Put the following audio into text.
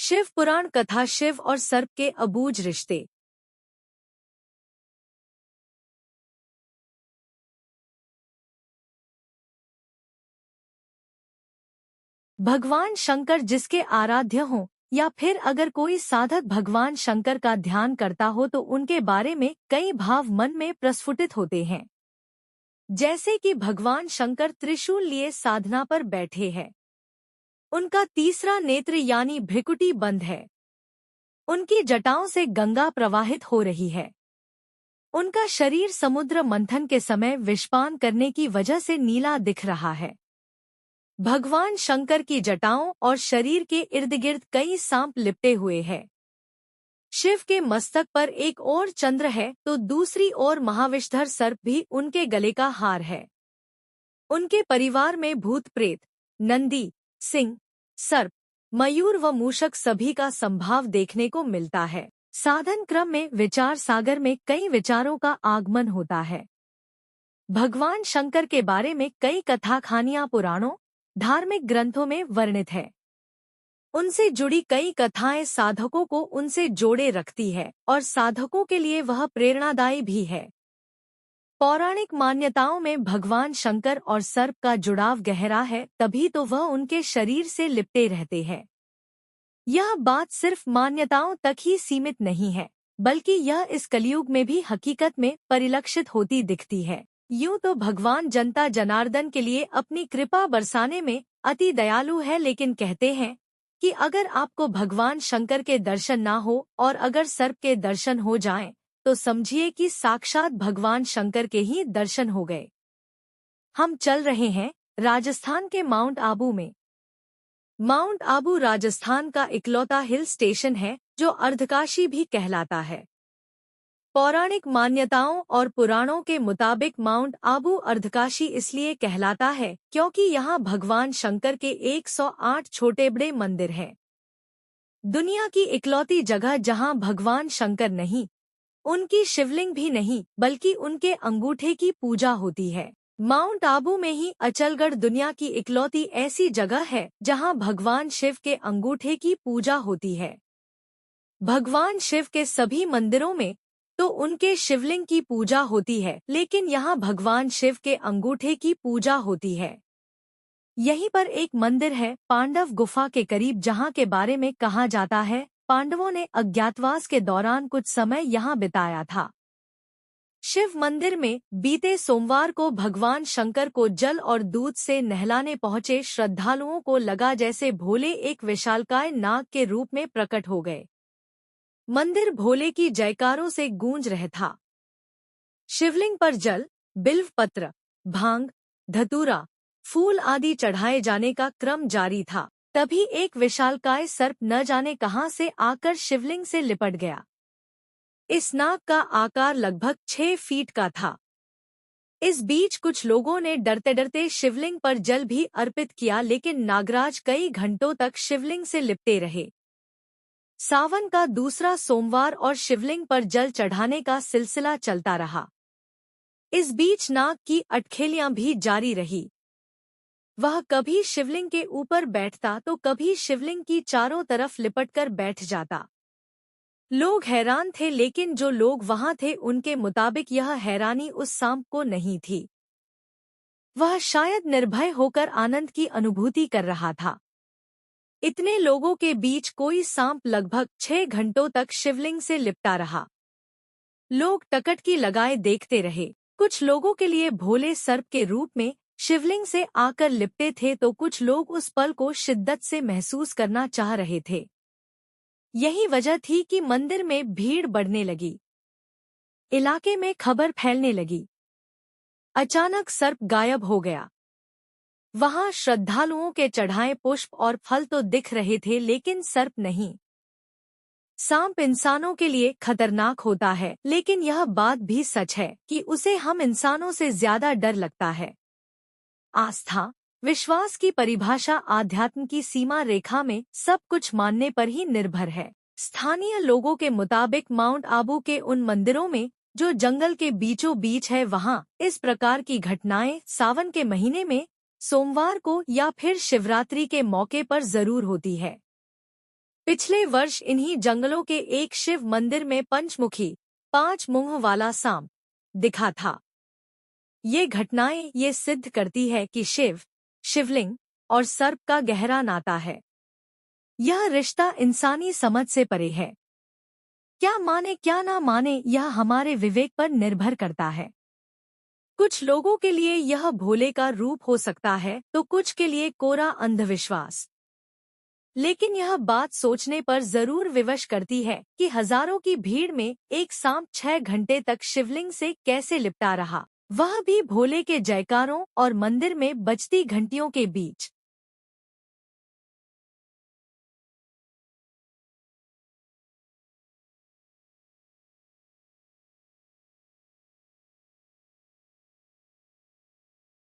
शिव पुराण कथा शिव और सर्प के अबूझ रिश्ते। भगवान शंकर जिसके आराध्य हों या फिर अगर कोई साधक भगवान शंकर का ध्यान करता हो तो उनके बारे में कई भाव मन में प्रस्फुटित होते हैं। जैसे कि भगवान शंकर त्रिशूल लिए साधना पर बैठे हैं। उनका तीसरा नेत्र यानी भ्रिकुटी बंद है। उनकी जटाओं से गंगा प्रवाहित हो रही है। उनका शरीर समुद्र मंथन के समय विषपान करने की वजह से नीला दिख रहा है। भगवान शंकर की जटाओं और शरीर के इर्द गिर्द कई सांप लिपटे हुए हैं। शिव के मस्तक पर एक और चंद्र है तो दूसरी ओर महाविषधर सर्प भी उनके गले का हार है। उनके परिवार में भूत प्रेत, नंदी, सिंह, सर्प, मयूर व मूषक सभी का संभाव देखने को मिलता है। साधन क्रम में विचार सागर में कई विचारों का आगमन होता है। भगवान शंकर के बारे में कई कथा कहानियां पुराणों, धार्मिक ग्रंथों में वर्णित है। उनसे जुड़ी कई कथाएं साधकों को उनसे जोड़े रखती है और साधकों के लिए वह प्रेरणादायी भी है। पौराणिक मान्यताओं में भगवान शंकर और सर्प का जुड़ाव गहरा है, तभी तो वह उनके शरीर से लिपटे रहते हैं। यह बात सिर्फ मान्यताओं तक ही सीमित नहीं है, बल्कि यह इस कलयुग में भी हकीकत में परिलक्षित होती दिखती है। यूं तो भगवान जनता जनार्दन के लिए अपनी कृपा बरसाने में अति दयालु है, लेकिन कहते हैं कि अगर आपको भगवान शंकर के दर्शन ना हो और अगर सर्प के दर्शन हो जाएं, तो समझिए कि साक्षात भगवान शंकर के ही दर्शन हो गए। हम चल रहे हैं राजस्थान के माउंट आबू में। माउंट आबू राजस्थान का इकलौता हिल स्टेशन है जो अर्धकाशी भी कहलाता है। पौराणिक मान्यताओं और पुराणों के मुताबिक माउंट आबू अर्धकाशी इसलिए कहलाता है क्योंकि यहाँ भगवान शंकर के 108 छोटे बड़े मंदिर हैं। दुनिया की इकलौती जगह जहाँ भगवान शंकर नहीं, उनकी शिवलिंग भी नहीं, बल्कि उनके अंगूठे की पूजा होती है। माउंट आबू में ही अचलगढ़ दुनिया की इकलौती ऐसी जगह है जहां भगवान शिव के अंगूठे की पूजा होती है। भगवान शिव के सभी मंदिरों में तो उनके शिवलिंग की पूजा होती है, लेकिन यहाँ भगवान शिव के अंगूठे की पूजा होती है। यहीं पर एक मंदिर है पांडव गुफा के करीब, जहाँ के बारे में कहा जाता है पांडवों ने अज्ञातवास के दौरान कुछ समय यहाँ बिताया था। शिव मंदिर में बीते सोमवार को भगवान शंकर को जल और दूध से नहलाने पहुंचे श्रद्धालुओं को लगा जैसे भोले एक विशालकाय नाग के रूप में प्रकट हो गए। मंदिर भोले की जयकारों से गूंज रहा था। शिवलिंग पर जल, बिल्व पत्र, भांग, धतूरा, फूल आदि चढ़ाए जाने का क्रम जारी था। तभी एक विशालकाय सर्प न जाने कहां से आकर शिवलिंग से लिपट गया। इस नाग का आकार लगभग 6 फीट का था। इस बीच कुछ लोगों ने डरते डरते शिवलिंग पर जल भी अर्पित किया, लेकिन नागराज कई घंटों तक शिवलिंग से लिपटे रहे। सावन का दूसरा सोमवार और शिवलिंग पर जल चढ़ाने का सिलसिला चलता रहा। इस बीच नाग की अटखेलियां भी जारी रही। वह कभी शिवलिंग के ऊपर बैठता तो कभी शिवलिंग की चारों तरफ लिपटकर बैठ जाता। लोग हैरान थे, लेकिन जो लोग वहां थे उनके मुताबिक यह हैरानी उस सांप को नहीं थी। वह शायद निर्भय होकर आनंद की अनुभूति कर रहा था। इतने लोगों के बीच कोई सांप लगभग 6 घंटों तक शिवलिंग से लिपटा रहा। लोग टकटकी लगाए देखते रहे। कुछ लोगों के लिए भोले सर्प के रूप में शिवलिंग से आकर लिपटे थे, तो कुछ लोग उस पल को शिद्दत से महसूस करना चाह रहे थे। यही वजह थी कि मंदिर में भीड़ बढ़ने लगी। इलाके में खबर फैलने लगी। अचानक सर्प गायब हो गया। वहां श्रद्धालुओं के चढ़ाए पुष्प और फल तो दिख रहे थे, लेकिन सर्प नहीं। सांप इंसानों के लिए खतरनाक होता है, लेकिन यह बात भी सच है कि उसे हम इंसानों से ज्यादा डर लगता है। आस्था, विश्वास की परिभाषा आध्यात्म की सीमा रेखा में सब कुछ मानने पर ही निर्भर है। स्थानीय लोगों के मुताबिक माउंट आबू के उन मंदिरों में जो जंगल के बीचों बीच है, वहां इस प्रकार की घटनाएं सावन के महीने में सोमवार को या फिर शिवरात्रि के मौके पर जरूर होती है। पिछले वर्ष इन्हीं जंगलों के एक शिव मंदिर में पंचमुखी 5 मुंह वाला सांप दिखा था। ये घटनाएं ये सिद्ध करती है कि शिव, शिवलिंग और सर्प का गहरा नाता है। यह रिश्ता इंसानी समझ से परे है। क्या माने क्या ना माने यह हमारे विवेक पर निर्भर करता है। कुछ लोगों के लिए यह भोले का रूप हो सकता है तो कुछ के लिए कोरा अंधविश्वास। लेकिन यह बात सोचने पर जरूर विवश करती है कि हजारों की भीड़ में एक सांप 6 घंटे तक शिवलिंग से कैसे लिपटा रहा, वह भी भोले के जयकारों और मंदिर में बजती घंटियों के बीच।